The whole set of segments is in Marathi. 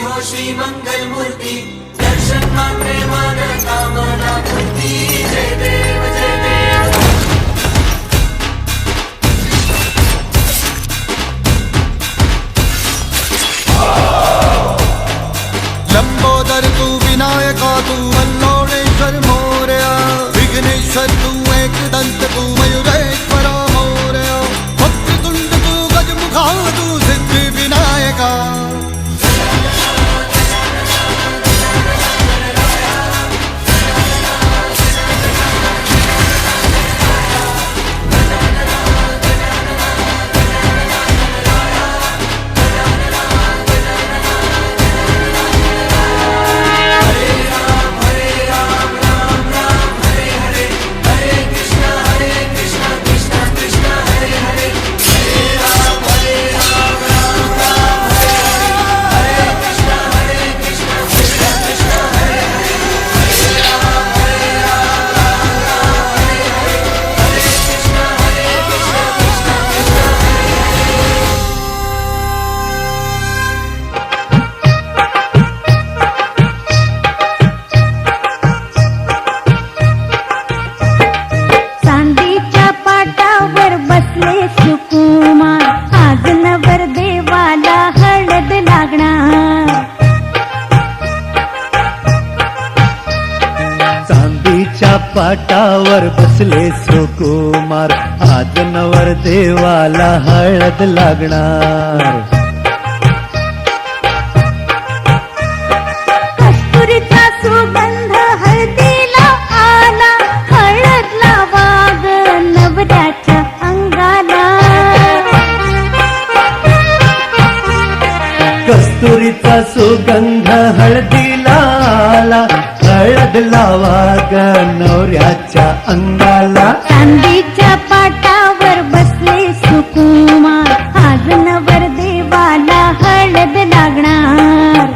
हो श्री मंगल मूर्ती, दर्शन मात्रे मन कामना पूर्ती। जय देव जय देव। लंबोदर तू, विनायका तू, वल्लोळेश्वर मोरया, विघ्नेश्वर तू, एकदंत तू, मयुरेश्वरा मोरया, वक्रतुंड तू, गजमुखा तू, सिद्धी विनायका। पाटावर बसले सुकुमार, आज नवर देवाला हळद लागणार। कस्तुरीचा सुगंध हळदीला आला, हळद लावा ग नवऱ्याच्या अंगाला। कस्तुरीचा सुगंध हळदीला आला, हळद लावा ग नवऱ्याच्या अंगाला। चांदीच्या पाटावर बसले सुकुमार, आज नवर देवाला हळद लागणार।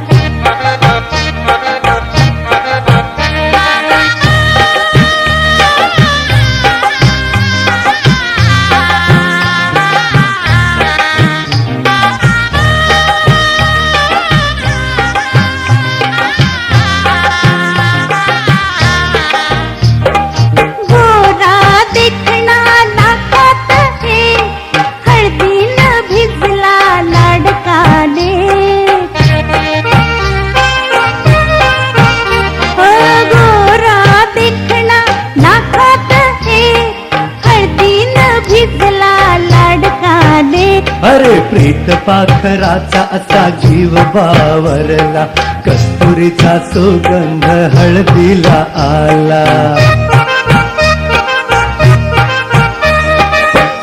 अरे प्रीत पाखराचा असा जीव बावरला, कस्तुरीचा सुगंध हळदीला आला।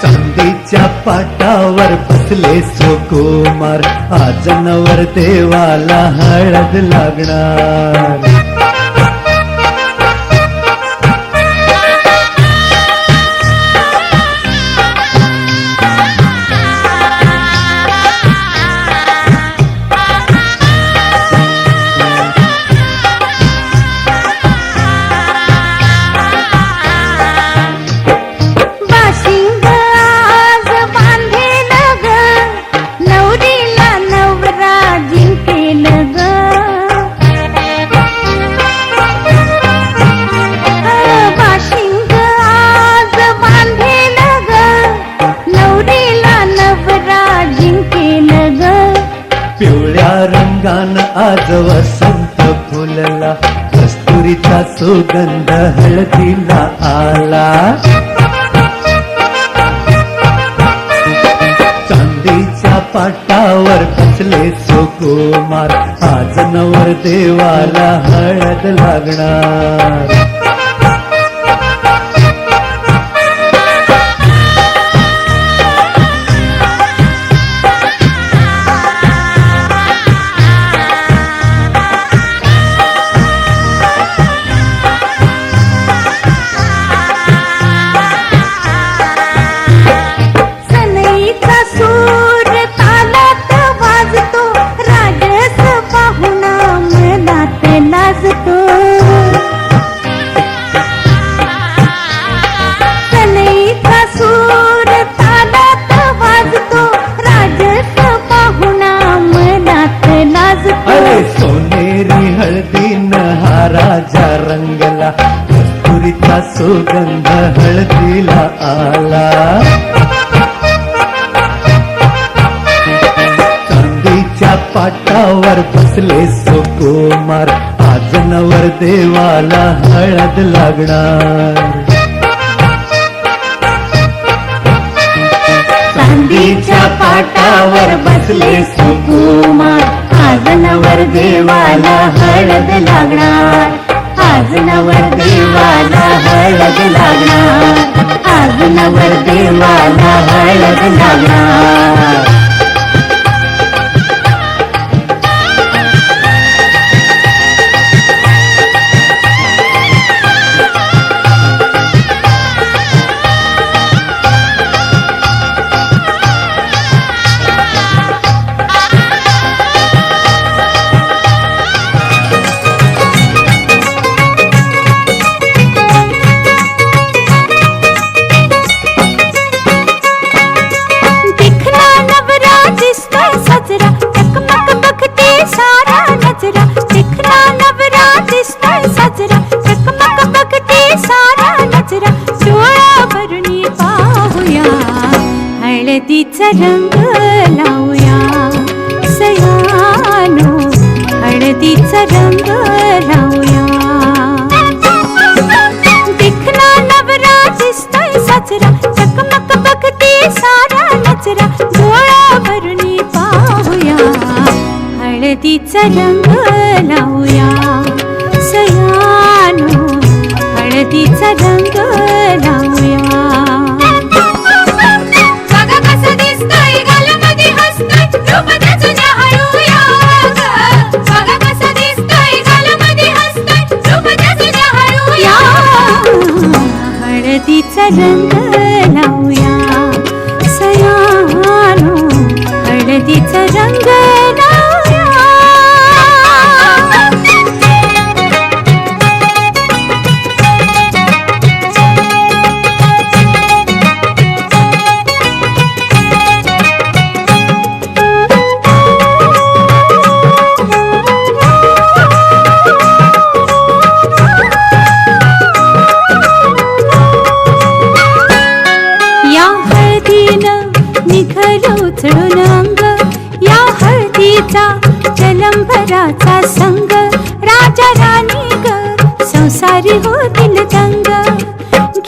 चांदीच्या पाटावर बसले सुकुमार, आज नवर देवाला हळद लागणार। रंगान आज वसंत फुलला, कस्तुरीचा सुगंध हळदीला आला। चांदीच्या पाटावर बसले सुकुमार, आज नवर देवाला हळद लागणार। हळदीन हा राजा रंगला, कस्तुरीचा सुगंध हळदीला आला. चांदीच्या पाटावर बसले सुकुमार, आज नवर देवाला हळद लागणार. चांदीच्या पाटावर बसले सुकुमार, आज नवर देवाला हळद लागणार. आज नवर देवाला हळद लागणार. आज नवर देवाला हळद लागणार. हळदीचा रंग लावूया सयानो, हळदीचा रंग लावूया. दिखना नवरा दिसतोय साजरा, चकमक बघते सारा नजरा, डोळा भरुनी पाहूया. हळदीचा रंग लावूया सयानो, हळदीचा रंग लावूया. हळदीचा रंग लावूया सयानो, हळदीचा रंग लावूया. उचलून अंग, या हळदीचा जलंभराचा संग, राजा राणी ग संसारी होतील दंग.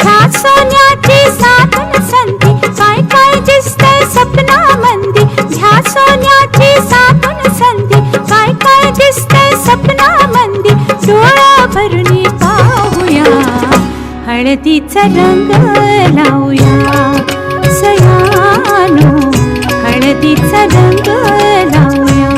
घ्या सोन्याची साधन संधी, काय काय दिसतंय सपना मंदी. घ्या सोन्याची साधन संधी, काय काय दिसतंय सपना मंदी, डोळा भरुनी पाहूया. हळदीचा रंग लावूया सयानो, हळदीचा रंग लावूया.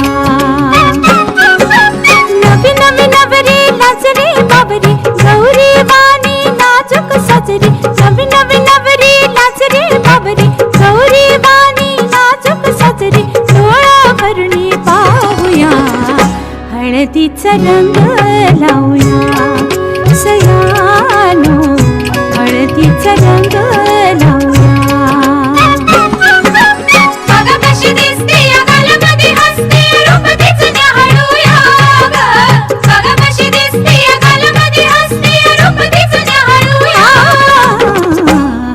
नवी नवी नवरी लाजरी बाबरी, गौरी वाणी नाजूक सजरी. नवी नवी नवरी लाजरी बाबरी, गौरी वाणी नाजूक सजरी, डोळा भरुनी पाहूया. हळदीचा रंग लावूया सयानो, हळदीचा रंग लावूया.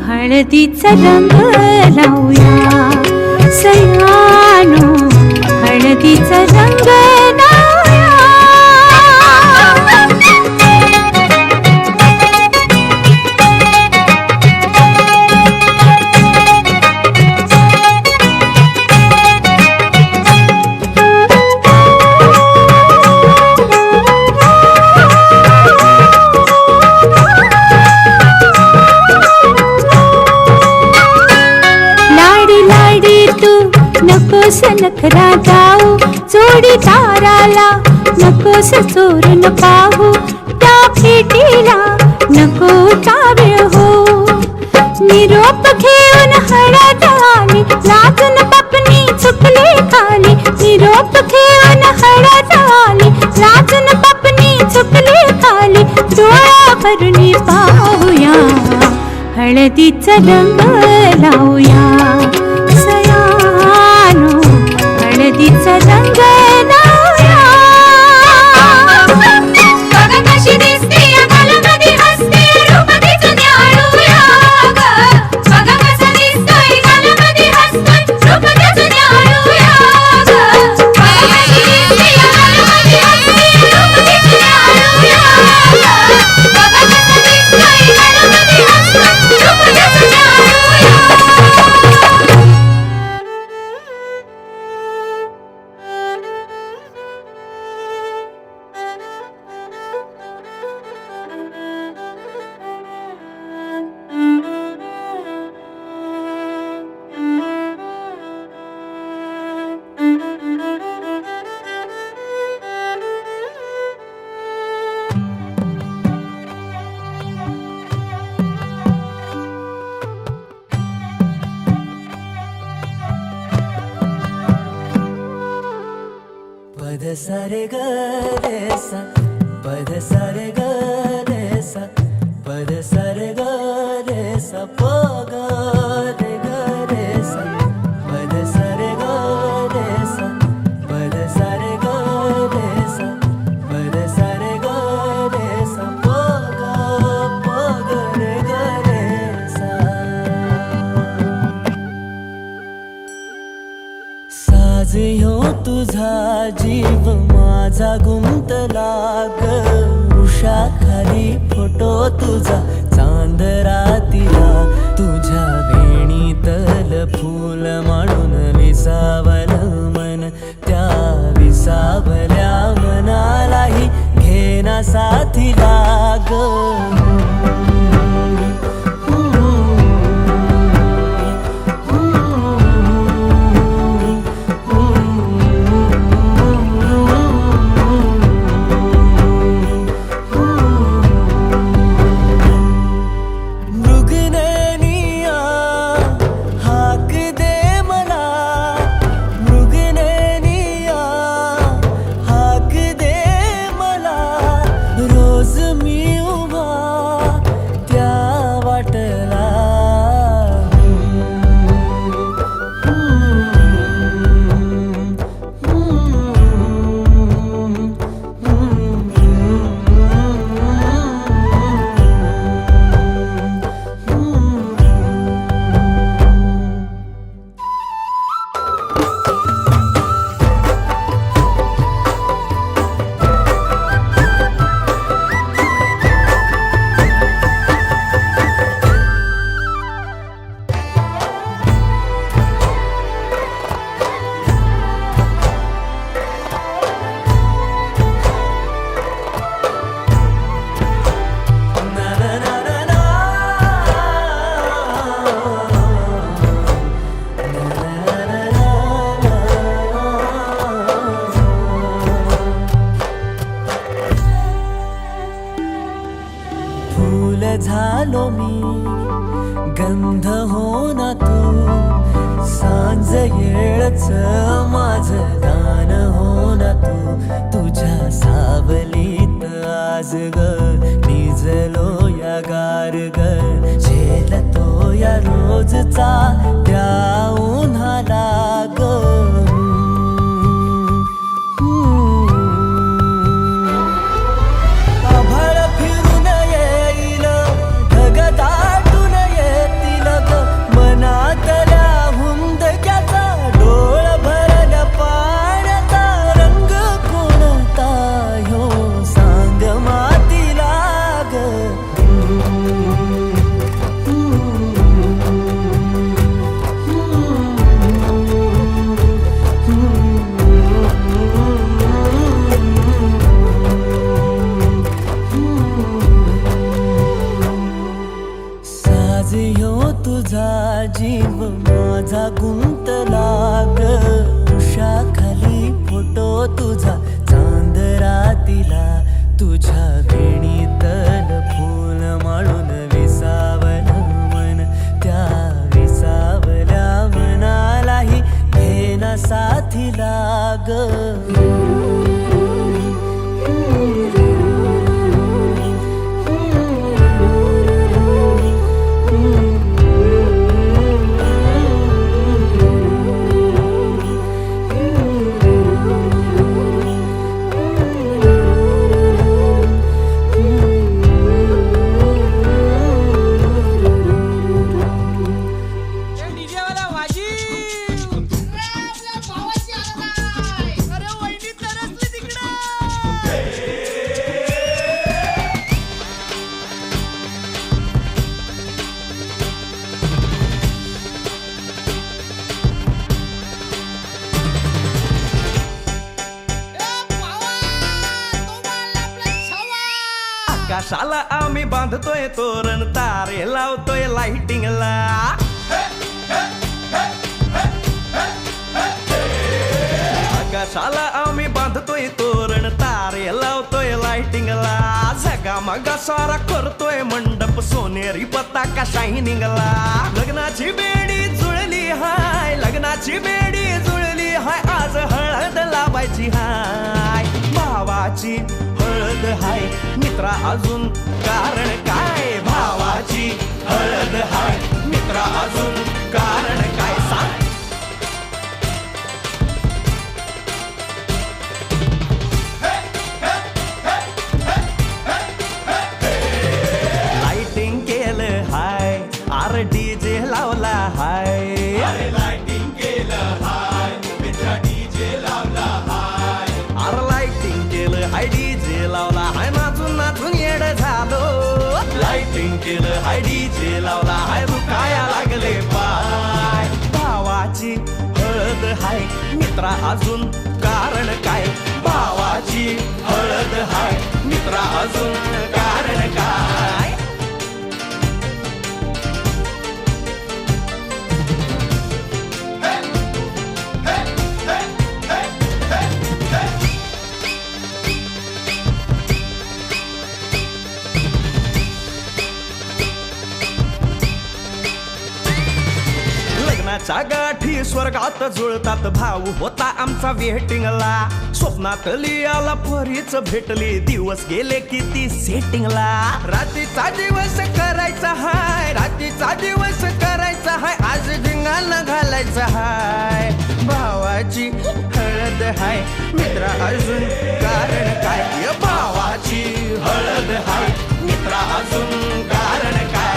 हळदीचा रंग लावूया सयानो, हळदीचा रंग लावूया. नकोस नखरा जाऊ, जोडीदाराला नकोस चोरून पाहू, त्या भेटीला नको वेळ हो. निरोप घेऊन हळद आली, लाजून पपनी चुकले खाली. निरोप घेऊन हळद आली, लाजून पपनी चुकले खाली, डोळा भरुनी पाहूया. हळदीचा रंग लावूया सयानो, हळदीचा रंग लावूया. सा रे ग रे सा पद सा रे ग रे सा पद सा रे ग रे सा प ग रे ग रे सा पद सा रे ग रे सा पद सा रे ग रे सा पद सा रे ग रे सा प ग रे ग रे सा साज ह्यो तुझा जीव माझा गुंतला ग उषाखाली फोटो तुझा चांद रातीला तुझ्या वेणीतल फूल म्हणून विसावल मन त्या विसावल्या मनालाही घेना साथीला ग फूल झालो मी गंध हो ना तू सांज येळच माझं गान हो ना तू तुझ्या सावलीत आज ग निजलो या गार ग झेलतो या रोजचा त्या उन्हाला ग तुझा जीव माझा गुंतला ग उषाखाली फोटो तुझा चांद रातीला तुझ्या वेणीतल फूल म्हणून विसावल मन त्या विसावल्या मनालाही घेना साथीला ग आकाशाला आम्ही बांधतोय तोरण तारे लावतोय लाइटिंगला आकाशाला आम्ही बांधतोय तोरण तारे लावतोय लाइटिंगला झगामगा सारा करतोय मंडप सोनेरी पताका शायनिंगला लग्नाची बेडी जुळली हाय लग्नाची बेडी जुळली हाय आज हळद लावायची हाय भावाची हळद हाय मित्रा अजून कारण काय भावाची हळद हाय मित्रा अजून कारण काय सांग लाइटिंग केलं हाय आर डीजे लावला हाय लाइटिंग केलं हाय मित्रा डीजे लावला हाय आर लाइटिंग केलं हाय डीजे लावला हाय नाचून नाचून येड झालो लाइटिंग केलं हाय डीजे लावला हाय रुकाया लागले पाय भावाची हळद हाय मित्रा अजून कारण काय भावाची हळद हाय मित्रा अजून कारण काय लग्नाच्या गाठी स्वर्गात जुळतात भाऊ होता आमचा वेटिंगला स्वप्नात लियाला परीच भेटली दिवस गेले किती सेटिंगला रात्रीचा दिवस करायचा हाय रात्रीचा दिवस करायचा हाय आज धिंगाणा घालायचा हाय भावाची हळद हाय मित्रा अजून कारण काय भावाची हळद हाय मित्रा अजून कारण काय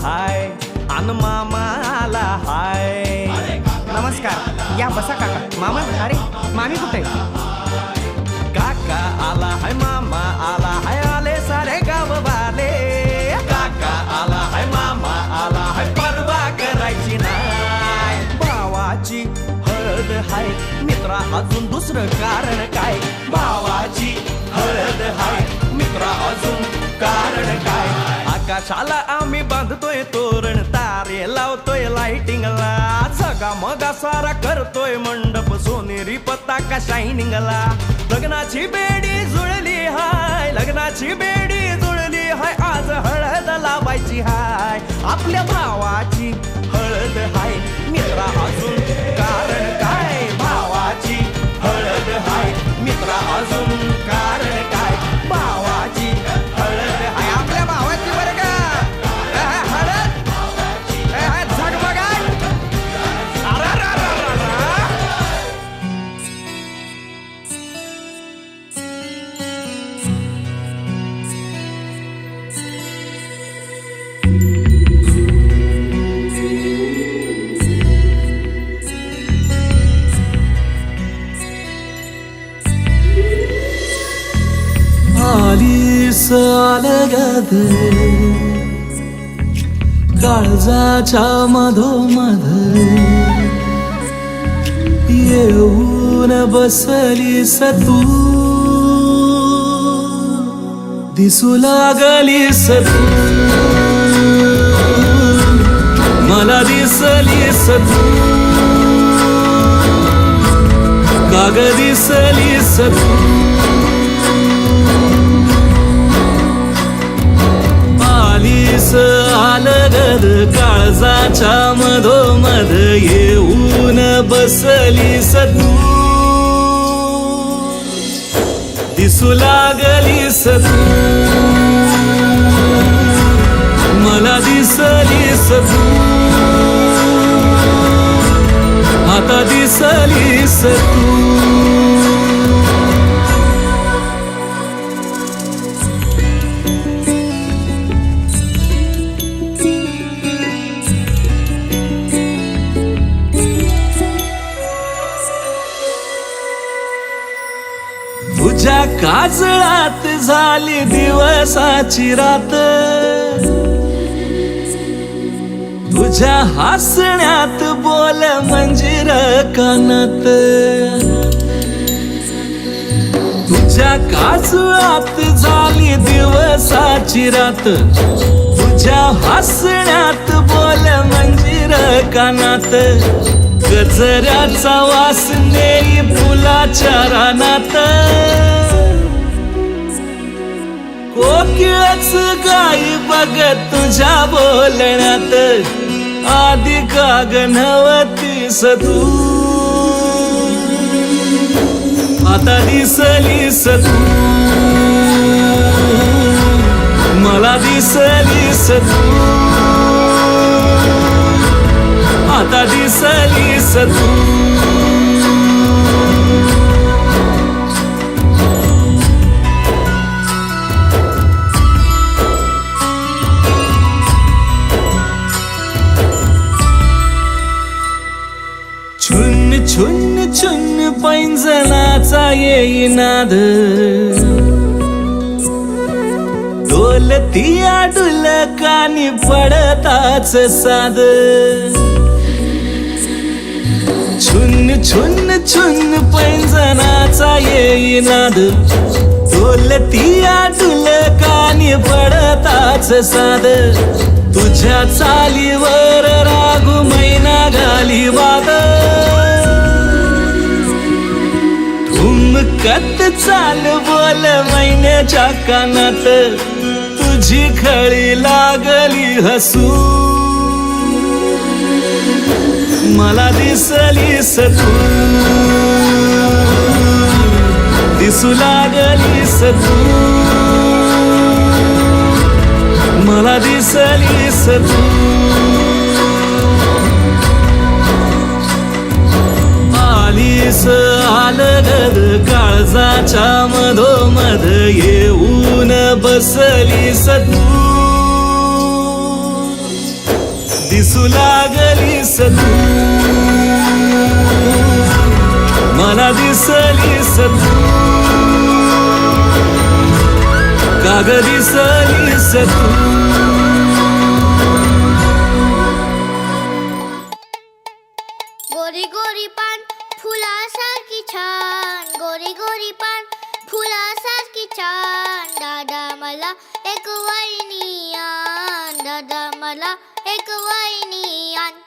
हाय अन मामाला हाय नमस्कार या बसा काका मामा अरे मामी कुठे काका आला हाय मामा आला हाय आले सारे गाव वाले काका आला हाय मामा आला हाय परवा करायची नाय भावाची हळद हाय मित्रा अजून दुसरं कारण काय भावाची हळद हाय मित्रा अजून कारण काय आकाशाला आम्ही बांधतोय तोरण तारे लावतोय लाइटिंगला जगा मगा सारा करतोय मंडप सोनेरी पताका शायनिंगला लग्नाची बेडी जुळली हाय लग्नाची बेडी जुळली हाय आज हळद लावायची हाय आपल्या भावाची हळद हाय मित्रा अजून कारण काय भावाची हळद हाय मित्रा अजून कारण काय भावाची हळद हाय आपल्या भावाची बरं का हळद झगमगाट आलीस अलगद काळजाच्या मधोमध येऊन बसलीस तू दिसू लागलीस तू मला दिसलीस तू काग दिसलीस तू आलीस अलगद काळजाच्या मधोमध येऊन बसलीस तू दिसू लागलीस तू मला दिसलीस तू आता दिसलीस तू तुझ्या काजळात झाली दिवसाची रात तुझ्या हसण्यात बोल मंजिर कानात तुझ्या काजळात झाली दिवसाची रात तुझ्या हसण्यात बोल मंजिर कानात गजऱ्याचा वास नेई फुलाच्या रानात कोकिळच गाई बघत तुझ्या बोलण्यात आधी का गणवतीस तू आता दिसलीस तू मला दिसलीस तू आता दिसलीस तू छुन छुन छुन पैंजणाचा येई नाद डोलती डुलकानी पडताच साद छुन छुन छुन पैंजणाचा येई नाद डोलती डुलकानी पडताच साद तुझ्या चालीवर रागू मैना घाली वाद धुमकत चाल बोल मैन्याच्या कानात तुझी खळी लागली हसू मला दिसलीस तू दिसू लागलीस तू मला दिसलीस तू आलीस आलगद काळजाच्या मधोमध येऊन बसलीस तू दिसू लागलीस तू मला दिसलीस तू काग दिसलीस तू गोरी गोरी पान फुलासारखी छान गोरी गोरी पान फुलासारखी छान दादा मला एक वहिनी आण दादा मला एक वहिनी आण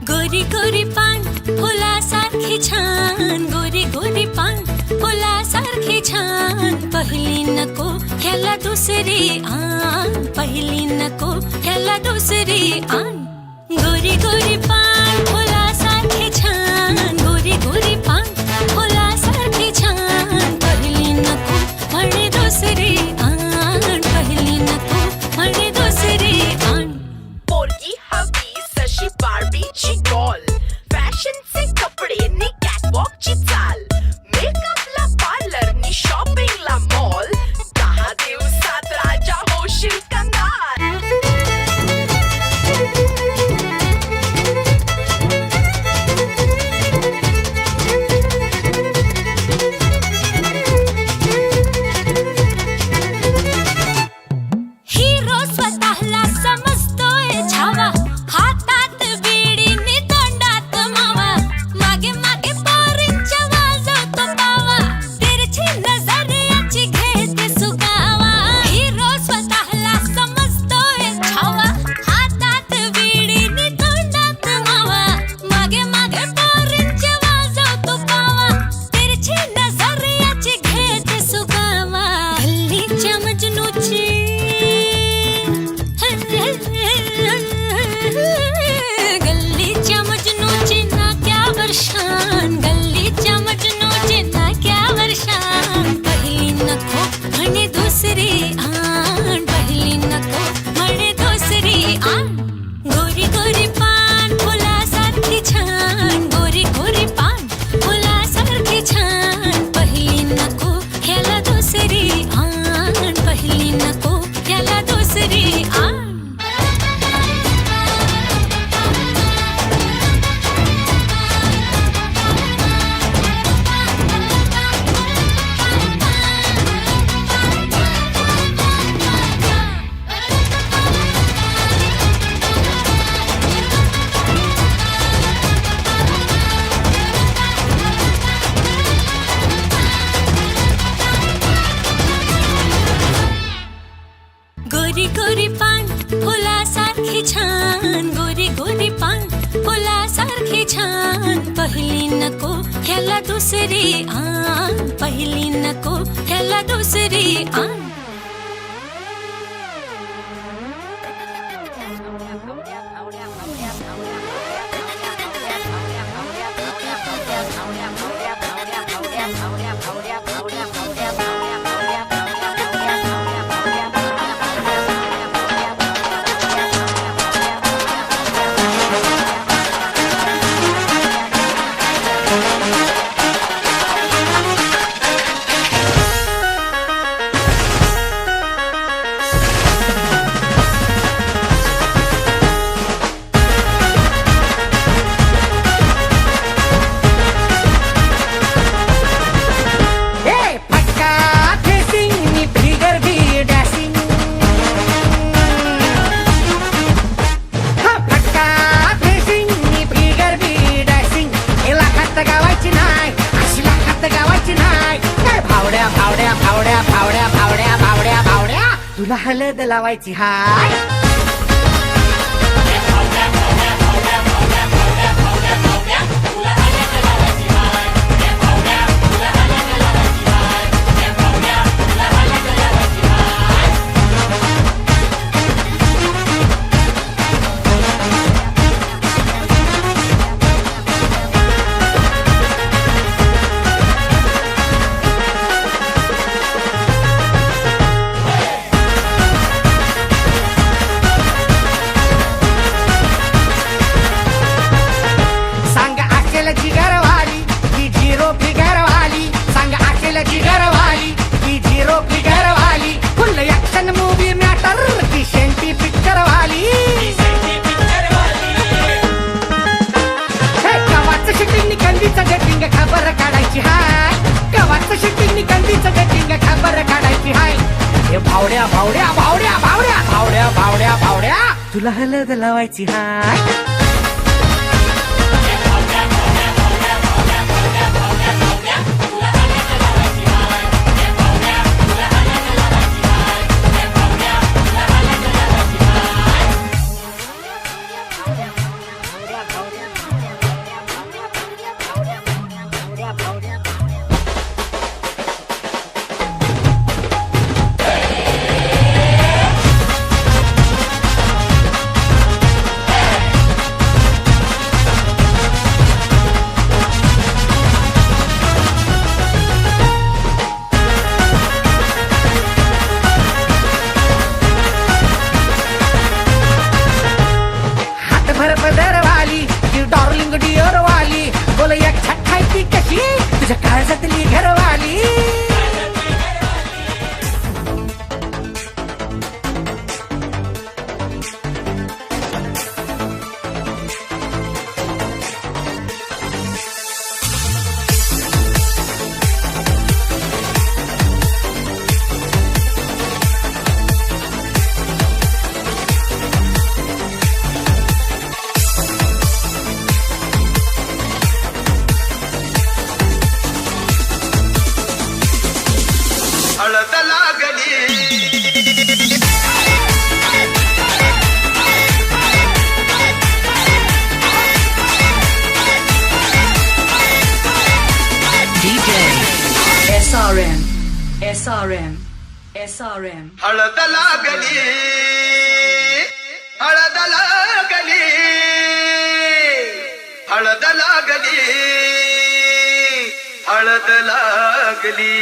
गोरी गोरी पान फुलासारखी छान गोरी गोरी पान फुलासारखी छान पहिली नको ह्याला दुसरी आण पहिली नको ह्याला दुसरी आण गोरी गोरी पान फुलासारखी छान गोरी गोरी पान फुलासारखी छान पहिली नको म्हणे दुसरी आण पहिली नको म्हणे दुसरी आण पोरगी हवी जशी बार्बीची डॉल फॅशनचे कपडे नी कॅटवॉकची चाल मेकअपला पार्लर नी शॉपिंगला मॉल 10 दिवसात राजा होशील कंगाल पहिली नको ह्याला दुसरी आण, पहिली नको ह्याला दुसरी आण. तुला हळद लावायची हाय. भावड्या भावड्या भावड्या भावड्या भावड्या भावड्या भावड्या तुला हळद लावायची हाय. तुझ्या काळजातली घरवाली. हळद लागली DJ SRM SRM SRM हळद लागली हळद लागली हळद लागली हळद लागली.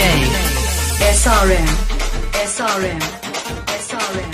SRM, SRM, SRM, SRM.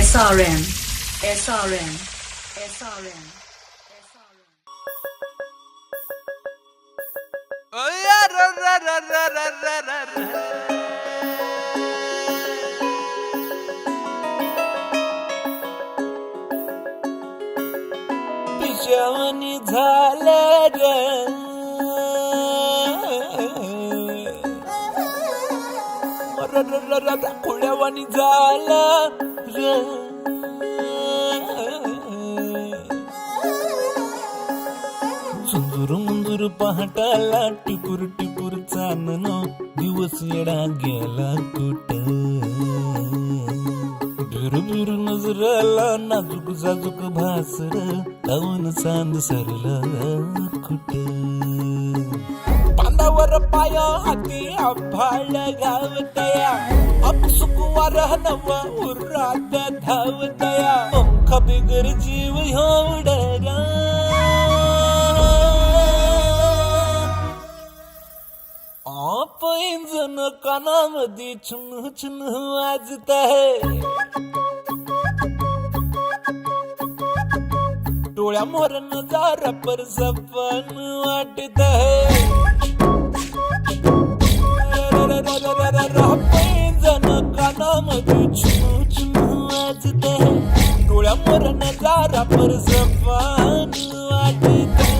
SRM, SRM, SRM, SRM. पिशावनी झालं ग खुळ्यावानी झालं र झुंजूर मुंजूर पहाटाला टिपूर टिपूर चानन दिवस येडा गेला कुठ बिरू बिरू नजराला नाजूक जाजूक भासर लावून सांद सरला कुठ पांदावर पाया हाती आभाळ गावतया अपसुक वारह नवा उरात धावतया पंख बिगर जीव ह्योडरा आप इंजन कानामध्ये छुन छुन वाजत है डोळ्या मोर नजारा पर सपन वाटत है जन कानामध्ये छुन छुन वाजत है डोळ्या मोर नजारा पर सपन वाटत है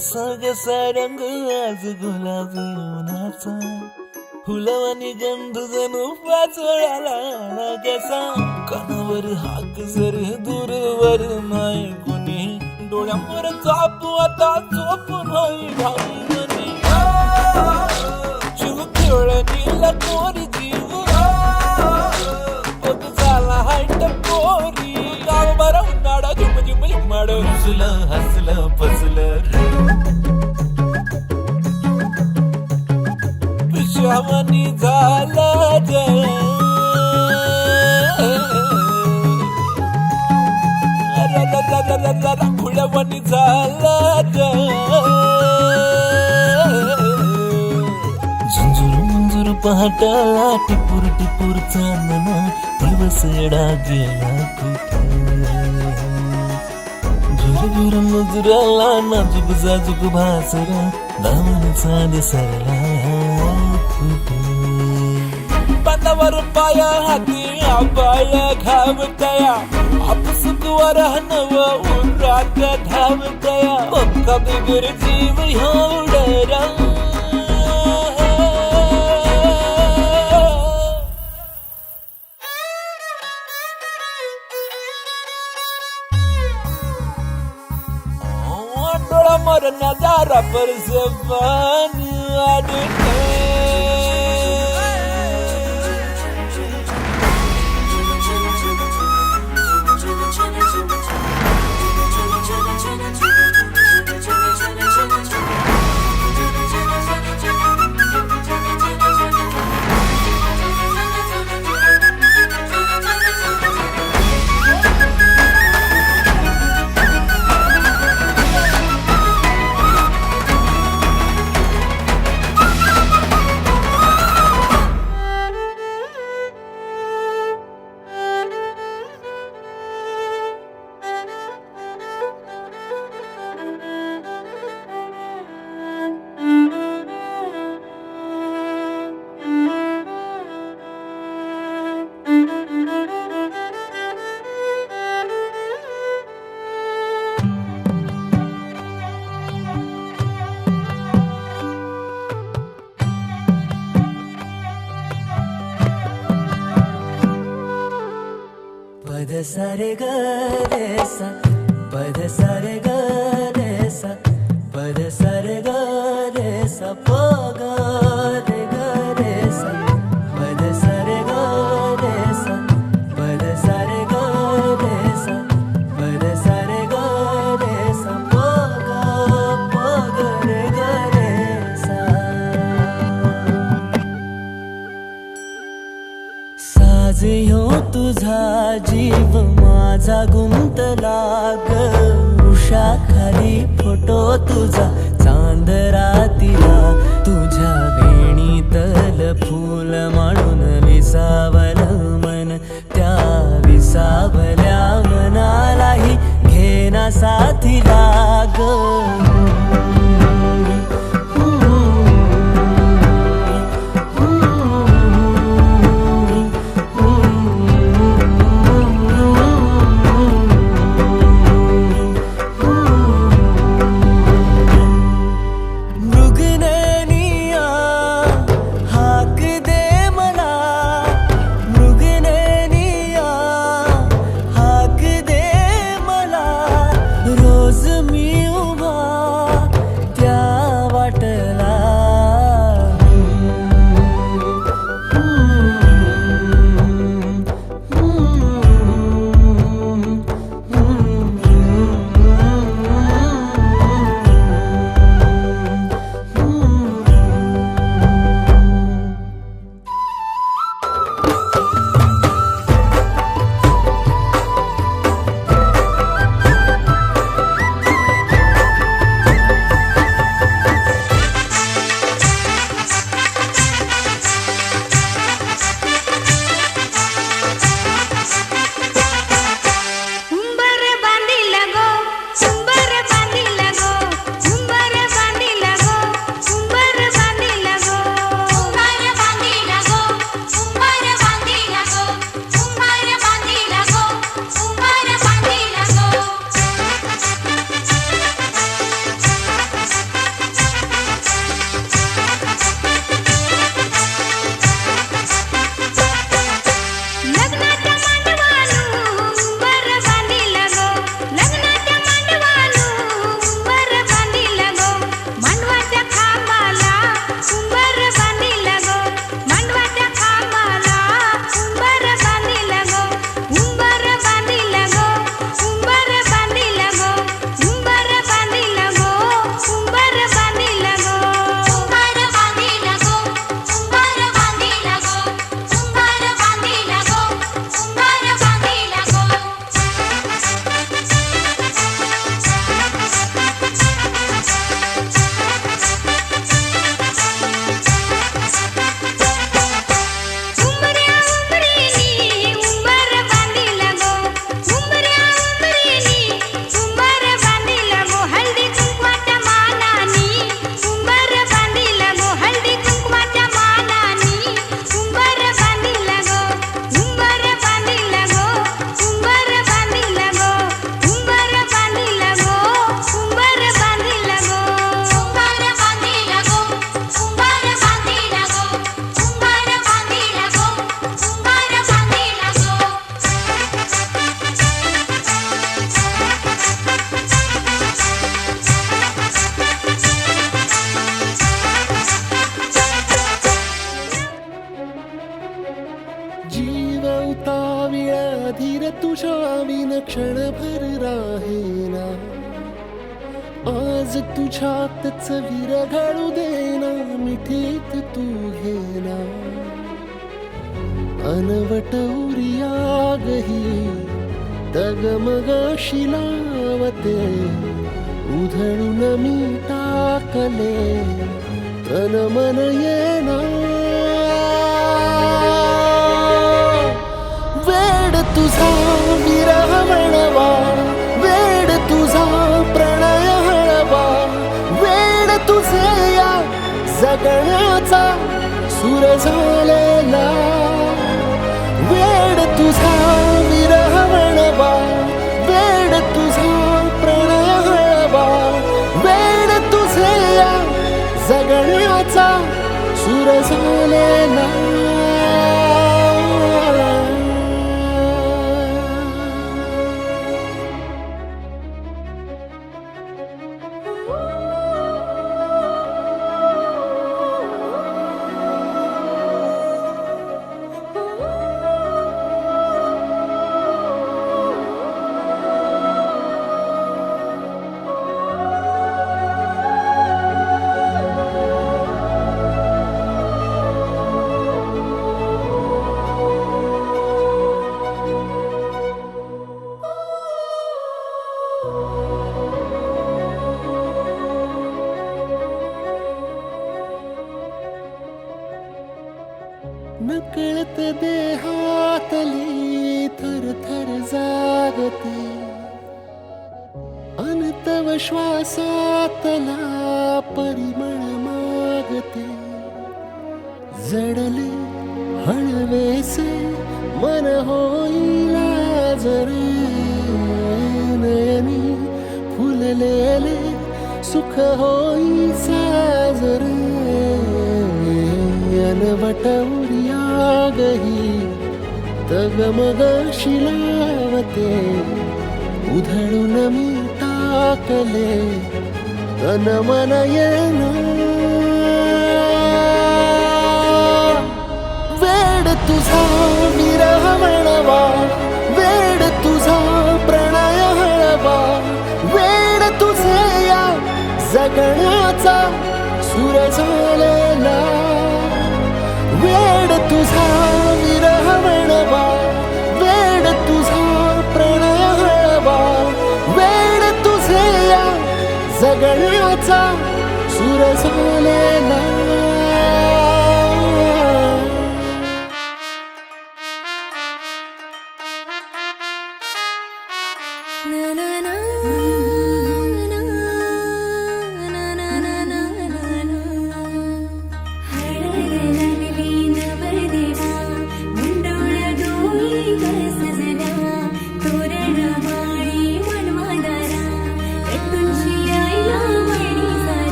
सगसा रंग आज गुलाबी उन्हाचा फुलवानी गंध जणू पाचोळ्याला कसा कानावर हाक जर दूरवर नाही कोणी डोळ्यावर चापू आता चोपून होई घालून जीव खेळणीला कोरी जीव बघ झाला हायट कोरी गाव बरा उन्हाळा झुम झुम झुमाड हसलं हसलं फसलं पिशावनी झालं ग खुळ्यावानी झालं ग पहाटा टिपूर टिपूर चांदणा दिवस एडा गेला कुठे झुरझुर मुजराला नाजूक जाजूक भासरा दावणीचा दिसरला कुठे बांधावर पाया हाती आबाया घावतया आपसुकवर नव उरात धावतया पक्का बिगर जीव ह्या उडरा डोळा मर नजारा पर जबान अडके पद सारे ग रे सा पद सारे ग रे सा पद सारे ग रे सा प ग रे ग रे सा पद सारे ग रे सा पद सारे ग रे सा पद सारे ग रे सा प ग रे ग रे सा साज ह्यो तुझा जीव माझा गुंतला ग उषा खाली फोटो तुझा चांद रातीला तुझ्या वेणीतल फूल म्हणून विसावल मन त्या विसावल्या मनालाही घेना साथीला ग रोज मी उभा तर राहेना. आज तुझ्यातच विरघळू देना, मिठीत तू घेना. अनवट उरियागही तगमगाशी लावते, उधळून मी टाकले तन मन येना. वेड तुझा विरह म्हणवा, वेड तुझा प्रणय हळवा, वेड तुझे या जगण्याचा सूर झालेला. वेड तुझा विरह म्हणवा, वेड तुझा प्रणय हळवा, वेड तुझे या जगण्याचा सूर झालेला. नकळत देहातली थर थर जागते, अनतव श्वासातला परिमळ मागते. जडले हळवेसे मन होईला जरे, नयनी फुललेले सुख होई साजरे. अनवट उरियागही तगमगाशी लावते, उधळून मी टाकले तन मन येना. वेड तुझा विरह म्हणवा, वेड तुझा प्रणय हळवा, वेड तुझे या जगण्याचा सूर झालेला. वेड तुझा विरह म्हणवा, वेड तुझा प्रणय हळवा, वेड तुझे या जगण्याचा सूर झालेला.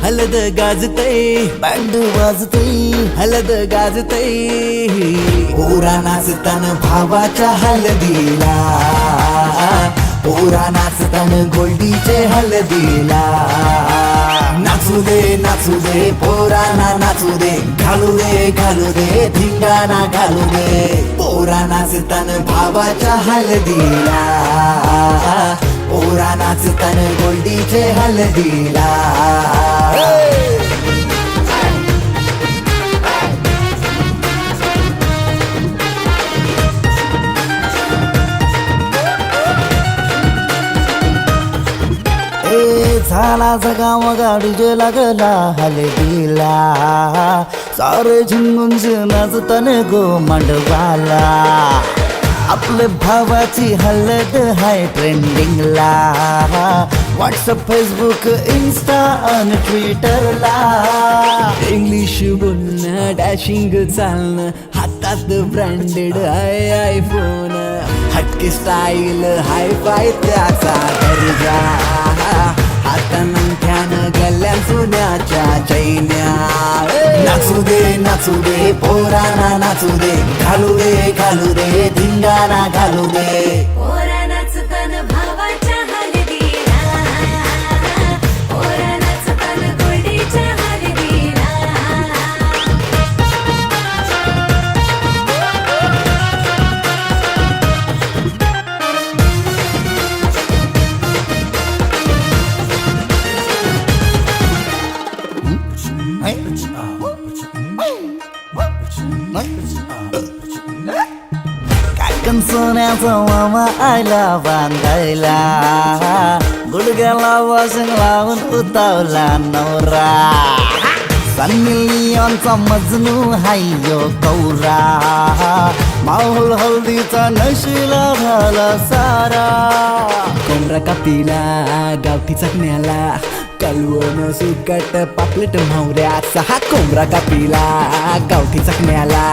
हलद गाजतय, बँड वाजतय, हलद गाजतय. पोरा नाचतान भावाच्या हलदीला, पोरा नाचतान गोल्डीचे हलदीला. नाचू दे पोराना नाचू दे, घालू दे धिंगाणा घालू दे. पोरा नाचतान भावाच्या हलदीला, पोरा नाचतान गोल्डीचे हलदीला. झाला जगाव गाडीजे लागला हलदीला. सारे झिंगून नाचतान गो मांडवाला. आपल्या भावाची हलद हाय ट्रेंडिंगला व्हॉट्सअप फेसबुक इन्स्टा आणि ट्विटरला इंग्लिश बोलणं डॅशिंग चालणं हातात ब्रँडेड हाय आयफोन हटके स्टाईल हाय फाय त्याचा दर्जा हातानं गल्ल्या सोन्याच्या चैन्या नाचू दे पोराना नाचू दे घालू दे धिंगाणा घालू दे पोरा नाचताना भावाच्या हलदीला पोरा नाचताना गोडीच्या हलदीला काकण सोन्याचा मामा आला बांधायला गुडघ्याला वाजून लावून उतावला नवरा सन्नी लिओनचा मजनू हाय यो कौरा माहोल हल्दीचा नशिला झाला सारा कोंबडा कापीला गावठी चकण्याला कालवण सुकट पापलेट म्हावऱ्याचा हा कोंबडा कापीला गावठी चकण्याला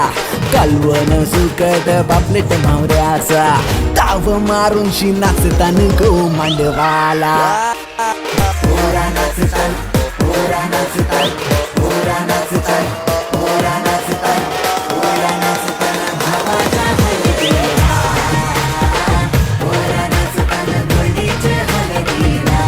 कालवण सुकट पापलेट म्हावऱ्याचा ताव मारून शी नाचतान गो मांडवाला पोरा नाचतान पोरा नाचतान पोरा नाचतान पोरा नाचतान पोरा नाचतान भावाच्या हलदीला पोरा नाचतान गोडीच्या हलदीला